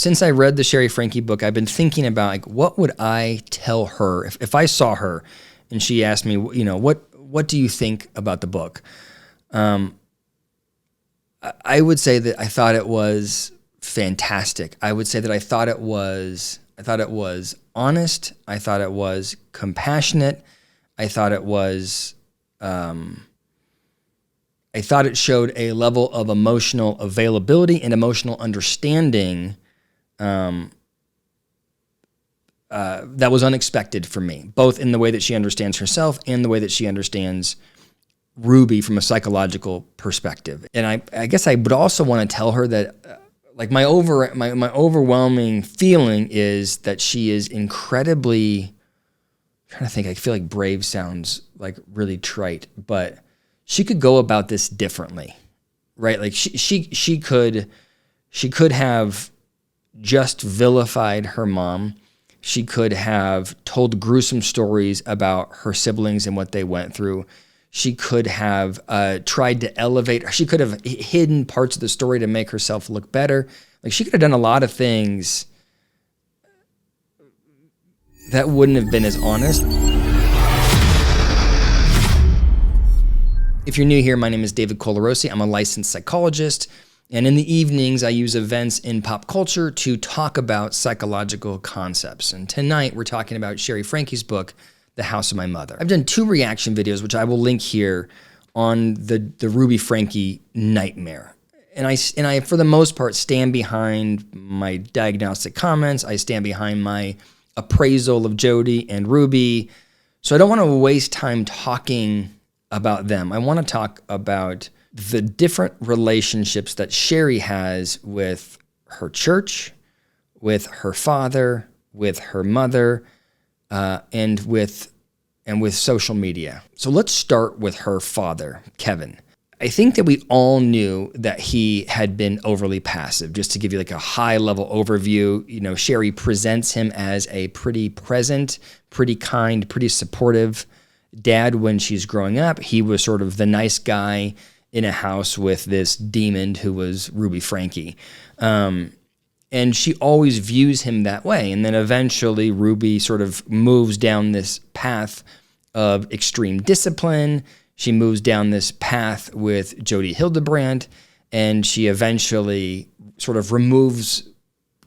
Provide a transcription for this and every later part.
since I read the Shari Franke book, I've been thinking about like, what would I tell her if I saw her and she asked me, you know, what do you think about the book? I would say that I thought it was fantastic. I would say that I thought it was honest. I thought it was compassionate. I thought it was, I thought it showed a level of emotional availability and emotional understanding that was unexpected for me, both in the way that she understands herself and the way that she understands Ruby from a psychological perspective. And I guess I would also want to tell her that like my overwhelming feeling is that she is incredibly, I'm trying to think, I feel like brave sounds like really trite, but she could go about this differently, right? Like she could have just vilified her mom. She could have told gruesome stories about her siblings and what they went through. She could have tried to elevate. She could have hidden parts of the story to make herself look better. Like she could have done a lot of things that wouldn't have been as honest. If you're new here, my name is David Colarossi. I'm a licensed psychologist. And in the evenings, I use events in pop culture to talk about psychological concepts. And tonight, we're talking about Shari Franke's book, The House of My Mother. I've done 2 reaction videos, which I will link here, on the Ruby Franke nightmare. And I, for the most part, stand behind my diagnostic comments. I stand behind my appraisal of Jodi and Ruby. So I don't want to waste time talking about them. I want to talk about the different relationships that Shari has with her church, with her father, with her mother, and with social media. So let's start with her father, Kevin. I think that we all knew that he had been overly passive. Just to give you like a high level overview, you know, Shari presents him as a pretty present, pretty kind, pretty supportive dad when she's growing up. He was sort of the nice guy in a house with this demon who was Ruby Franke. And she always views him that way. And then eventually Ruby sort of moves down this path of extreme discipline. She moves down this path with Jodi Hildebrandt, and she eventually sort of removes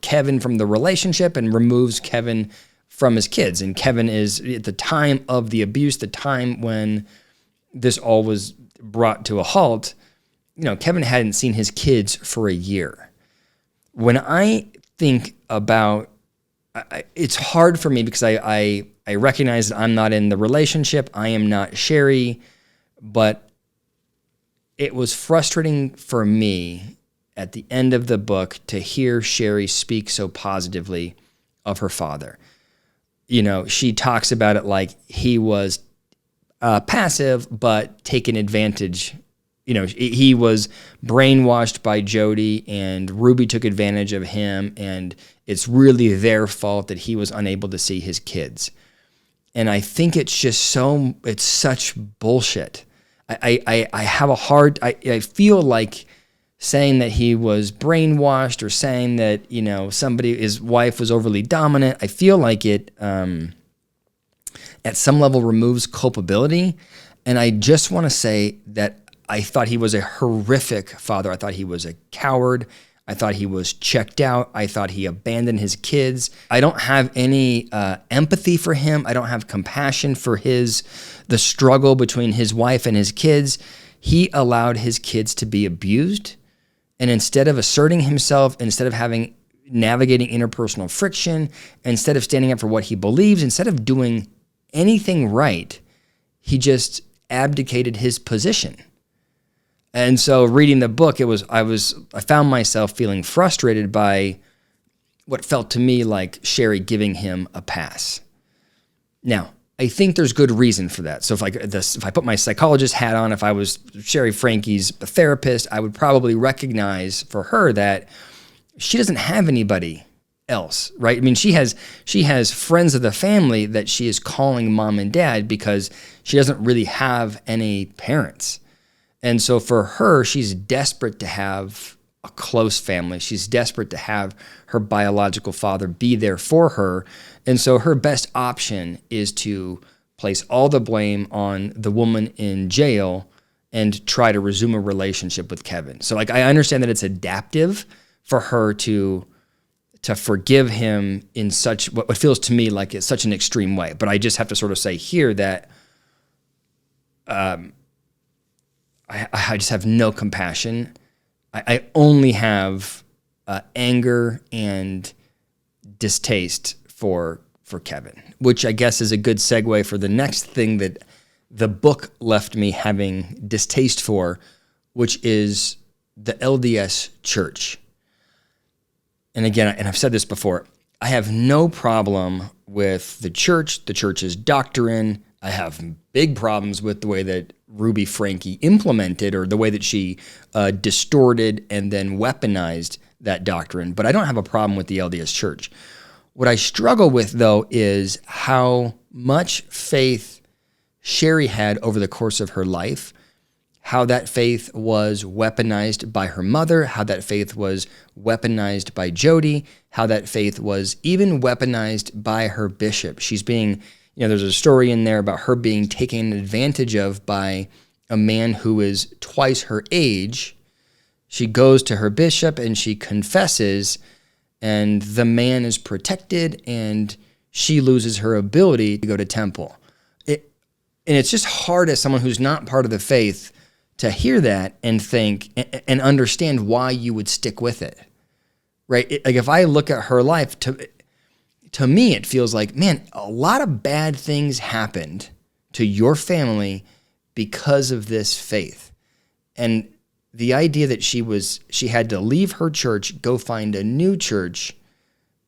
Kevin from the relationship and removes Kevin from his kids. And Kevin is, at the time of the abuse, the time when this all was brought to a halt, you know, Kevin hadn't seen his kids for a year. When I think about, it's hard for me because I recognize that I'm not in the relationship. I am not Shari, but it was frustrating for me at the end of the book to hear Shari speak so positively of her father. You know, she talks about it like he was passive, but taken advantage. You know, he was brainwashed by Jodi, and Ruby took advantage of him, and it's really their fault that he was unable to see his kids. And I think it's just it's such bullshit. I have a hard, I feel like saying that he was brainwashed or saying that, you know, his wife was overly dominant. I feel like it, at some level, removes culpability. And I just want to say that I thought he was a horrific father. I thought he was a coward. I thought he was checked out. I thought he abandoned his kids. I don't have any empathy for him. I don't have compassion for the struggle between his wife and his kids. He allowed his kids to be abused. And instead of asserting himself, instead of navigating interpersonal friction, instead of standing up for what he believes, instead of doing anything right, he just abdicated his position. And so reading the book, I found myself feeling frustrated by what felt to me like Shari giving him a pass. Now, I think there's good reason for that. So if I put my psychologist hat on, if I was Shari Franke's therapist, I would probably recognize for her that she doesn't have anybody else, right? I mean, she has friends of the family that she is calling mom and dad because she doesn't really have any parents. And so for her, she's desperate to have a close family. She's desperate to have her biological father be there for her. And so her best option is to place all the blame on the woman in jail and try to resume a relationship with Kevin. So like, I understand that it's adaptive for her to forgive him in such what feels to me like it's such an extreme way. But I just have to sort of say here that I just have no compassion. I only have anger and distaste for Kevin, which I guess is a good segue for the next thing that the book left me having distaste for, which is the LDS church. And again, and I've said this before, I have no problem with the church's doctrine. I have big problems with the way that Ruby Franke implemented, or the way that she distorted and then weaponized that doctrine. But I don't have a problem with the LDS church. What I struggle with, though, is how much faith Shari had over the course of her life, how that faith was weaponized by her mother, how that faith was weaponized by Jodi, how that faith was even weaponized by her bishop. She's being, there's a story in there about her being taken advantage of by a man who is twice her age. She goes to her bishop and she confesses, and the man is protected and she loses her ability to go to temple. And it's just hard as someone who's not part of the faith to hear that and think and understand why you would stick with it, right? Like if I look at her life, to me, it feels like, man, a lot of bad things happened to your family because of this faith. And the idea that she had to leave her church, go find a new church,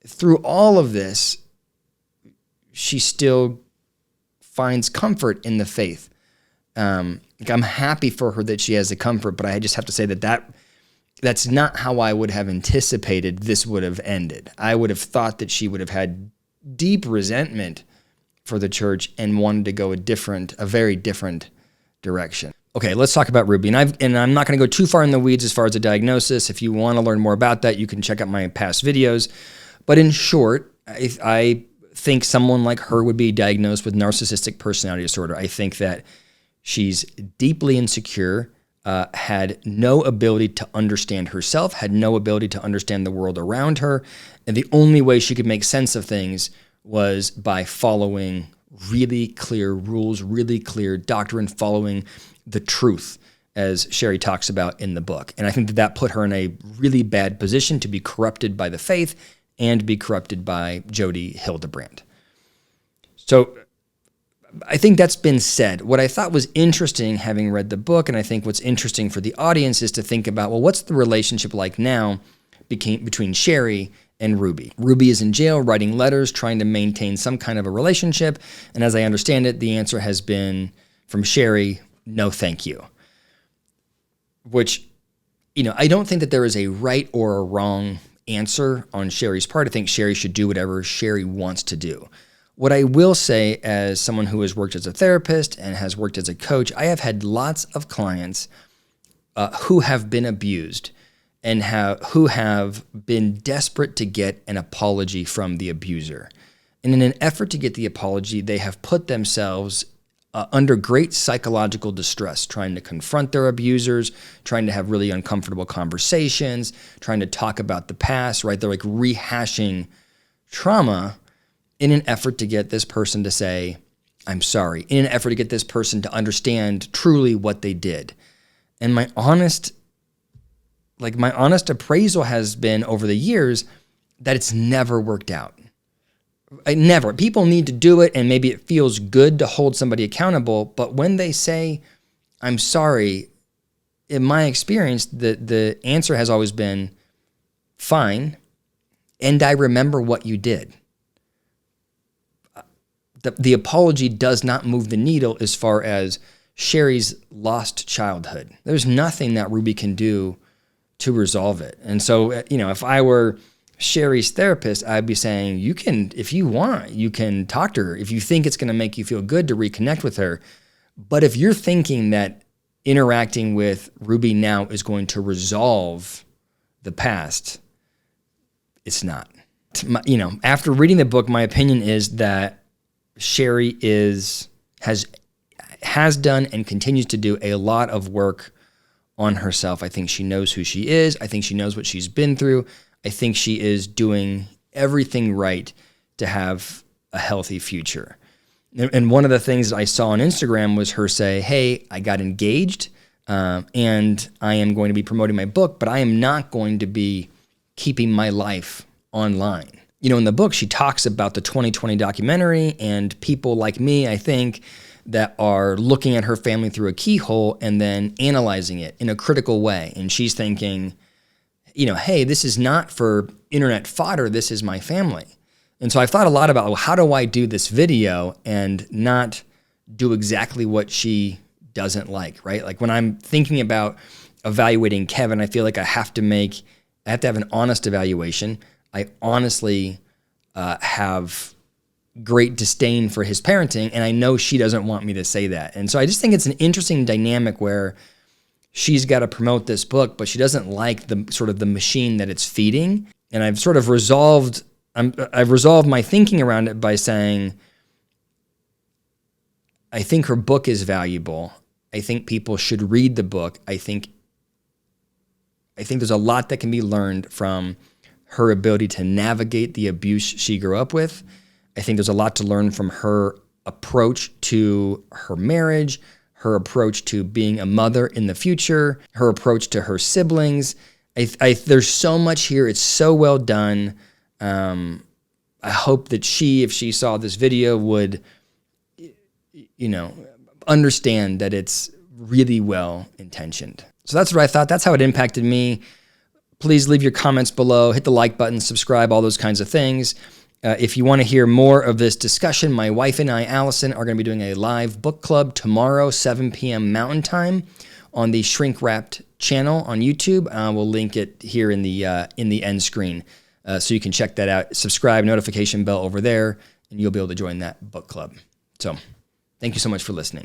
through all of this, she still finds comfort in the faith. I'm happy for her that she has the comfort, but I just have to say that's not how I would have anticipated this would have ended. I would have thought that she would have had deep resentment for the church and wanted to go a very different direction. Okay, let's talk about Ruby. And I'm not going to go too far in the weeds as far as the diagnosis. If you want to learn more about that, you can check out my past videos. But in short, I think someone like her would be diagnosed with narcissistic personality disorder. I think that she's deeply insecure, had no ability to understand herself, had no ability to understand the world around her, and the only way she could make sense of things was by following really clear rules, really clear doctrine, following the truth, as Shari talks about in the book. And I think that put her in a really bad position to be corrupted by the faith and be corrupted by Jodi Hildebrandt. So I think that's been said. What I thought was interesting, having read the book, and I think what's interesting for the audience, is to think about, well, what's the relationship like now between Shari and Ruby? Ruby is in jail writing letters, trying to maintain some kind of a relationship. And as I understand it, the answer has been from Shari, no thank you. Which, I don't think that there is a right or a wrong answer on Shari's part. I think Shari should do whatever Shari wants to do. What I will say, as someone who has worked as a therapist and has worked as a coach, I have had lots of clients who have been abused and who have been desperate to get an apology from the abuser. And in an effort to get the apology, they have put themselves under great psychological distress, trying to confront their abusers, trying to have really uncomfortable conversations, trying to talk about the past, right? They're like rehashing trauma in an effort to get this person to say, I'm sorry, in an effort to get this person to understand truly what they did. And my honest appraisal has been over the years that it's never worked out. Never. People need to do it, and maybe it feels good to hold somebody accountable, but when they say, I'm sorry, in my experience, the answer has always been, fine, and I remember what you did. The apology does not move the needle as far as Shari's lost childhood. There's nothing that Ruby can do to resolve it. And so, if I were Shari's therapist, I'd be saying, you can, if you want, you can talk to her. If you think it's going to make you feel good to reconnect with her. But if you're thinking that interacting with Ruby now is going to resolve the past, it's not. You know, after reading the book, my opinion is that Shari has done and continues to do a lot of work on herself. I think she knows who she is. I think she knows what she's been through. I think she is doing everything right to have a healthy future. And one of the things I saw on Instagram was her say, hey, I got engaged and I am going to be promoting my book, but I am not going to be keeping my life online. You know, in the book, she talks about the 2020 documentary and people like me, I think, that are looking at her family through a keyhole and then analyzing it in a critical way. And she's thinking, you know, hey, this is not for internet fodder, this is my family. And so I've thought a lot about, well, how do I do this video and not do exactly what she doesn't like, right? Like when I'm thinking about evaluating Kevin, I feel like I have to have an honest evaluation. I honestly have great disdain for his parenting, and I know she doesn't want me to say that. And so I just think it's an interesting dynamic where she's got to promote this book, but she doesn't like the sort of the machine that it's feeding. And I've sort of resolved my thinking around it by saying, I think her book is valuable. I think people should read the book. I think there's a lot that can be learned from her ability to navigate the abuse she grew up with. I think there's a lot to learn from her approach to her marriage, her approach to being a mother in the future, her approach to her siblings. There's so much here. It's so well done. I hope that if she saw this video, would, you know, understand that it's really well intentioned. So that's what I thought. That's how it impacted me. Please leave your comments below, hit the like button, subscribe, all those kinds of things. If you want to hear more of this discussion, my wife and I, Allison, are going to be doing a live book club tomorrow, 7 p.m. Mountain Time on the Shrink Wrapped channel on YouTube. We'll link it here in the end screen so you can check that out. Subscribe, notification bell over there, and you'll be able to join that book club. So thank you so much for listening.